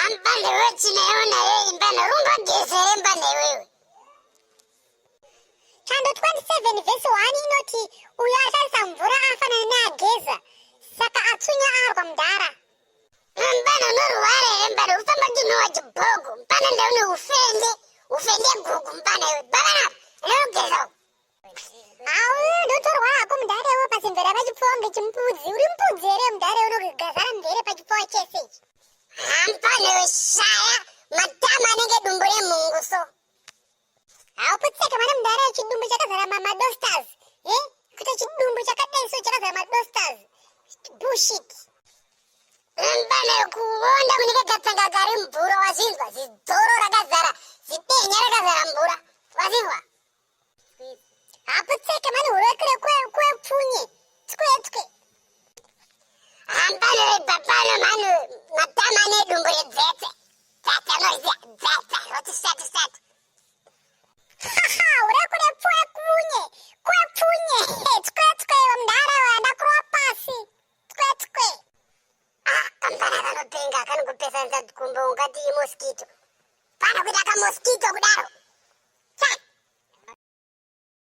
Ambane wewe chinaona wewe mbana rumba gezere mbane wewe. Chando 27 verse 1 inoti uyo asharisa mvura afanana neageza saka atsunya arwa mudhara. Mbana unorwara mbana ufamba ndinowa chibhogo mbana ndaune ufende gugu mbana wewe bana unogeza. Awu ndotorwara hako mudhara iwe pasimvera pachipfuwa ngechimupudzi uri mupudzi ere mudhara unogazara mvere pachipfuwa chese ichi. Ambane wewe shaya matama anenge dumbo remunguso. Hauputseka mana mudhara chidumbu chakazara mamadostas kuti chidumbu chakadai so chakazara madostas bullshit. Mbana kuwonda munike gatsanga gari mvura wazinzwa zidzoro rakazara zitenya rakazara mvura wazinzwa. Hauputseka mana hurekure kwepfunye tswe. Ambane babano manu matama ane dumbo redzetse dzata noiziya dzata roti sati. Haha, urekure kwepfunye tswe mudhara wadakurwa pasi tswe. Kambana kanopenga kanongopesa nzakumbo ungati mosquito. Pana kuita kamosquito kudaro. Cha.